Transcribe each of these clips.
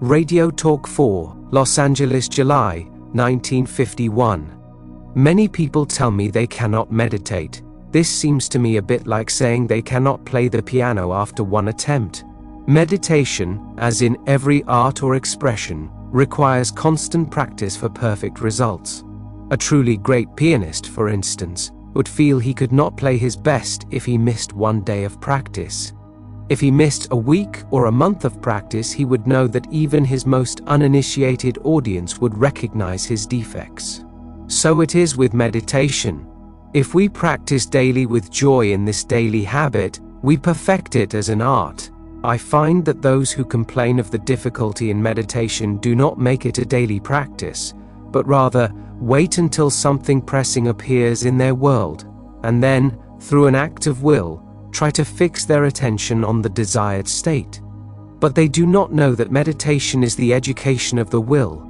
Radio Talk 4, Los Angeles, July, 1951. Many people tell me they cannot meditate. This seems to me a bit like saying they cannot play the piano after one attempt. Meditation, as in every art or expression, requires constant practice for perfect results. A truly great pianist, for instance, would feel he could not play his best if he missed one day of practice. If he missed a week or a month of practice, he would know that even his most uninitiated audience would recognize his defects. So it is with meditation. If we practice daily with joy in this daily habit, we perfect it as an art. I find that those who complain of the difficulty in meditation do not make it a daily practice, but rather wait until something pressing appears in their world, and then, through an act of will, try to fix their attention on the desired state. But they do not know that meditation is the education of the will.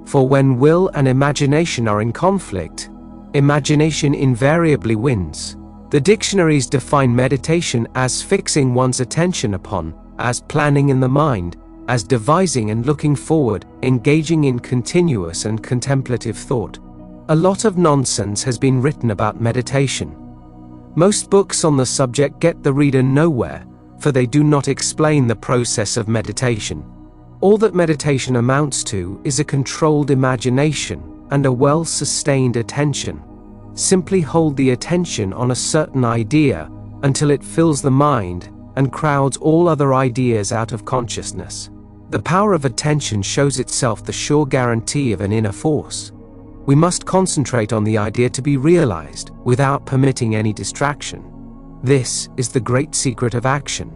For when will and imagination are in conflict, imagination invariably wins. The dictionaries define meditation as fixing one's attention upon, as planning in the mind, as devising and looking forward, engaging in continuous and contemplative thought. A lot of nonsense has been written about meditation. Most books on the subject get the reader nowhere, for they do not explain the process of meditation. All that meditation amounts to is a controlled imagination and a well-sustained attention. Simply hold the attention on a certain idea until it fills the mind and crowds all other ideas out of consciousness. The power of attention shows itself the sure guarantee of an inner force. We must concentrate on the idea to be realized without permitting any distraction. This is the great secret of action.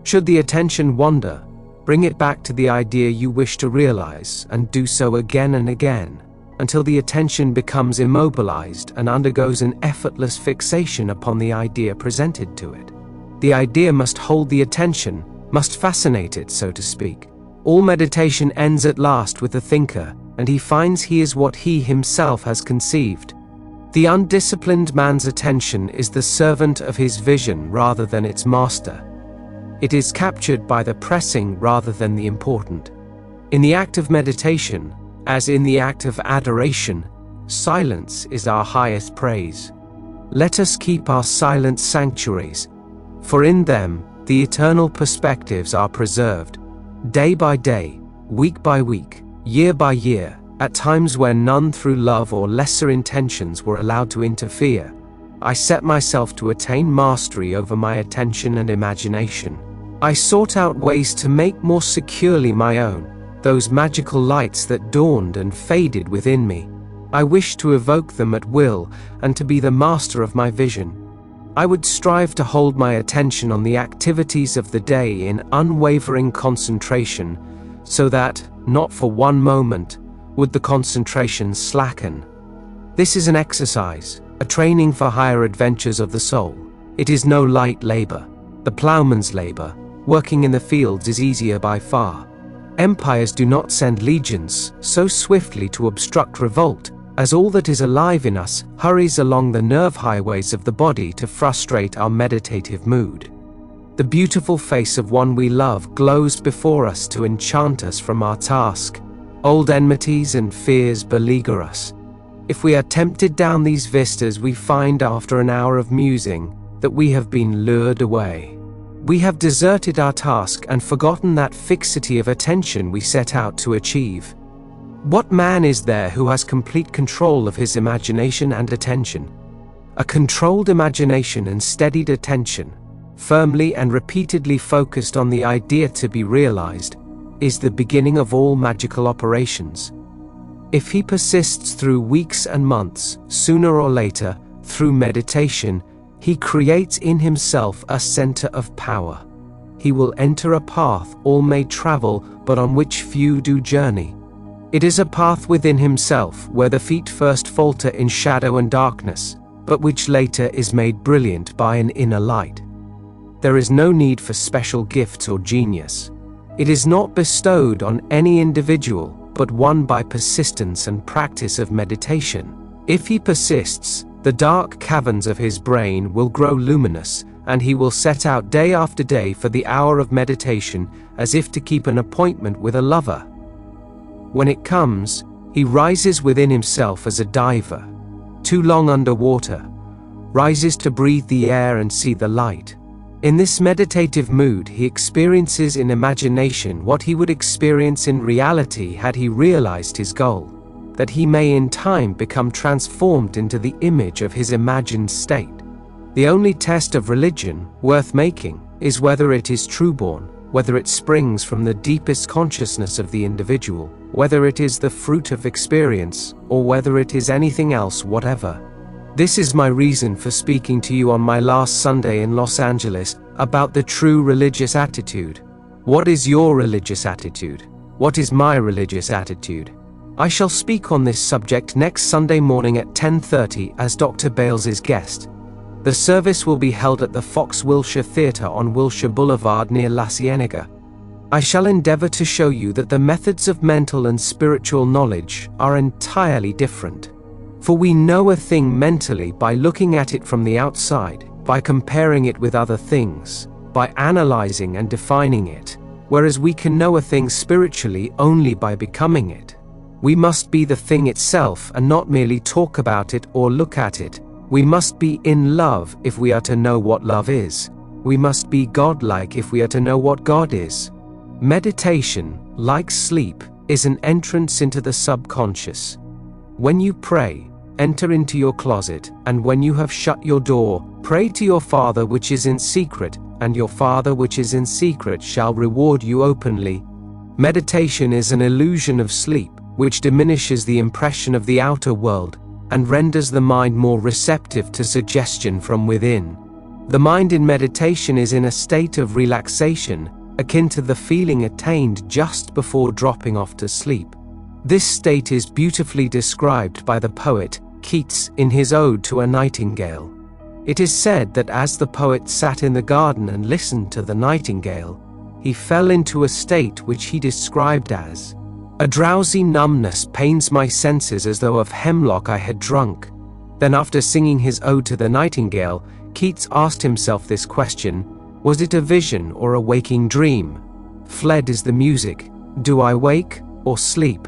Should the attention wander, bring it back to the idea you wish to realize and do so again and again, until the attention becomes immobilized and undergoes an effortless fixation upon the idea presented to it. The idea must hold the attention, must fascinate it, so to speak. All meditation ends at last with the thinker, and he finds he is what he himself has conceived. The undisciplined man's attention is the servant of his vision rather than its master. It is captured by the pressing rather than the important. In the act of meditation, as in the act of adoration, silence is our highest praise. Let us keep our silent sanctuaries, for in them the eternal perspectives are preserved, day by day, week by week, year by year, at times when none through love or lesser intentions were allowed to interfere. I set myself to attain mastery over my attention and imagination. I sought out ways to make more securely my own, those magical lights that dawned and faded within me. I wished to evoke them at will and to be the master of my vision. I would strive to hold my attention on the activities of the day in unwavering concentration, so that, not for one moment, would the concentration slacken. This is an exercise, a training for higher adventures of the soul. It is no light labor. The plowman's labor, working in the fields, is easier by far. Empires do not send legions so swiftly to obstruct revolt, as all that is alive in us hurries along the nerve highways of the body to frustrate our meditative mood. The beautiful face of one we love glows before us to enchant us from our task. Old enmities and fears beleaguer us. If we are tempted down these vistas, we find after an hour of musing that we have been lured away. We have deserted our task and forgotten that fixity of attention we set out to achieve. What man is there who has complete control of his imagination and attention? A controlled imagination and steadied attention, firmly and repeatedly focused on the idea to be realized, is the beginning of all magical operations. If he persists through weeks and months, sooner or later, through meditation, he creates in himself a center of power. He will enter a path all may travel, but on which few do journey. It is a path within himself, where the feet first falter in shadow and darkness, but which later is made brilliant by an inner light. There is no need for special gifts or genius. It is not bestowed on any individual, but won by persistence and practice of meditation. If he persists, the dark caverns of his brain will grow luminous, and he will set out day after day for the hour of meditation as if to keep an appointment with a lover. When it comes, he rises within himself as a diver, too long underwater, rises to breathe the air and see the light. In this meditative mood, he experiences in imagination what he would experience in reality had he realized his goal, that he may in time become transformed into the image of his imagined state. The only test of religion worth making is whether it is trueborn, whether it springs from the deepest consciousness of the individual, whether it is the fruit of experience, or whether it is anything else whatever. This is my reason for speaking to you on my last Sunday in Los Angeles about the true religious attitude. What is your religious attitude? What is my religious attitude? I shall speak on this subject next Sunday morning at 10:30 as Dr. Bales's guest. The service will be held at the Fox Wilshire Theatre on Wilshire Boulevard near La Cienega. I shall endeavor to show you that the methods of mental and spiritual knowledge are entirely different. For we know a thing mentally by looking at it from the outside, by comparing it with other things, by analyzing and defining it, whereas we can know a thing spiritually only by becoming it. We must be the thing itself and not merely talk about it or look at it. We must be in love if we are to know what love is. We must be godlike if we are to know what God is. Meditation, like sleep, is an entrance into the subconscious. When you pray, enter into your closet, and when you have shut your door, pray to your Father which is in secret, and your Father which is in secret shall reward you openly. Meditation is an illusion of sleep, which diminishes the impression of the outer world, and renders the mind more receptive to suggestion from within. The mind in meditation is in a state of relaxation, akin to the feeling attained just before dropping off to sleep. This state is beautifully described by the poet Keats in his Ode to a Nightingale. It is said that as the poet sat in the garden and listened to the nightingale, he fell into a state which he described as, "A drowsy numbness pains my senses as though of hemlock I had drunk." Then after singing his Ode to the Nightingale, Keats asked himself this question: was it a vision or a waking dream? Fled is the music, do I wake or sleep?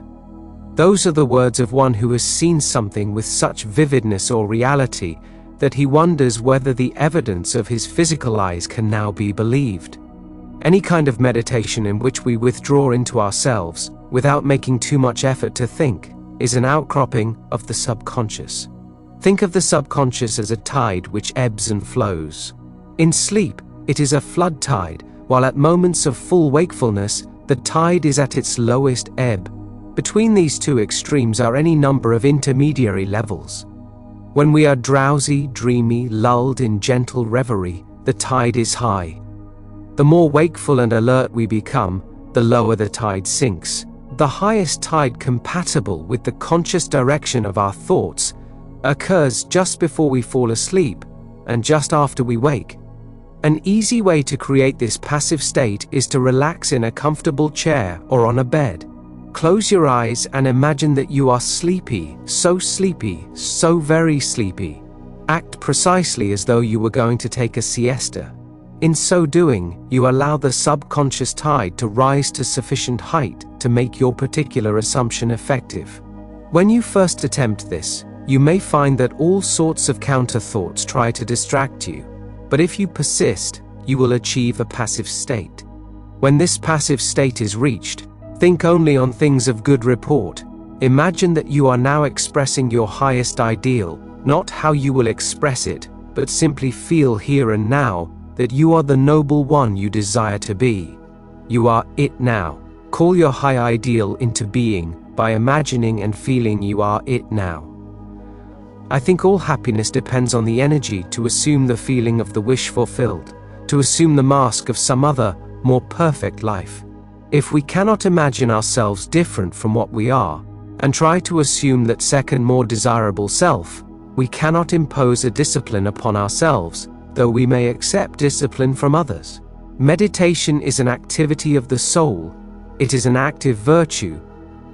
Those are the words of one who has seen something with such vividness or reality that he wonders whether the evidence of his physical eyes can now be believed. Any kind of meditation in which we withdraw into ourselves, without making too much effort to think, is an outcropping of the subconscious. Think of the subconscious as a tide which ebbs and flows. In sleep, it is a flood tide, while at moments of full wakefulness, the tide is at its lowest ebb. Between these two extremes are any number of intermediary levels. When we are drowsy, dreamy, lulled in gentle reverie, the tide is high. The more wakeful and alert we become, the lower the tide sinks. The highest tide compatible with the conscious direction of our thoughts occurs just before we fall asleep and just after we wake. An easy way to create this passive state is to relax in a comfortable chair or on a bed. Close your eyes and imagine that you are sleepy, so very sleepy. Act precisely as though you were going to take a siesta. In so doing, you allow the subconscious tide to rise to sufficient height to make your particular assumption effective. When you first attempt this, you may find that all sorts of counter thoughts try to distract you, but if you persist, you will achieve a passive state. When this passive state is reached, think only on things of good report. Imagine that you are now expressing your highest ideal, not how you will express it, but simply feel here and now that you are the noble one you desire to be. You are it now. Call your high ideal into being by imagining and feeling you are it now. I think all happiness depends on the energy to assume the feeling of the wish fulfilled, to assume the mask of some other, more perfect life. If we cannot imagine ourselves different from what we are, and try to assume that second more desirable self, we cannot impose a discipline upon ourselves, though we may accept discipline from others. Meditation is an activity of the soul. It is an active virtue,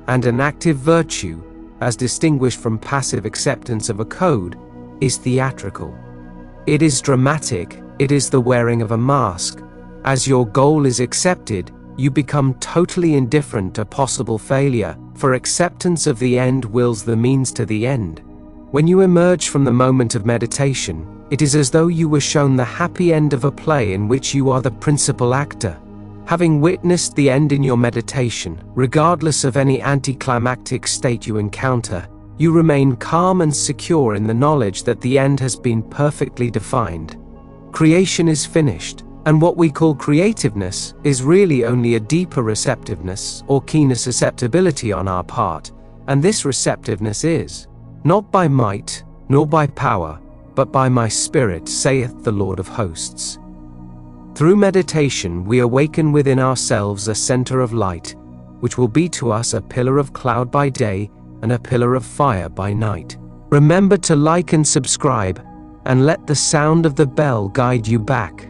and an active virtue, as distinguished from passive acceptance of a code, is theatrical. It is dramatic, it is the wearing of a mask. As your goal is accepted, you become totally indifferent to possible failure, for acceptance of the end wills the means to the end. When you emerge from the moment of meditation, it is as though you were shown the happy end of a play in which you are the principal actor. Having witnessed the end in your meditation, regardless of any anticlimactic state you encounter, you remain calm and secure in the knowledge that the end has been perfectly defined. Creation is finished, and what we call creativeness is really only a deeper receptiveness or keener susceptibility on our part, and this receptiveness is, not by might, nor by power, but by my Spirit, saith the Lord of hosts. Through meditation we awaken within ourselves a center of light, which will be to us a pillar of cloud by day and a pillar of fire by night. Remember to like and subscribe, and let the sound of the bell guide you back.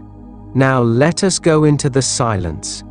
Now let us go into the silence.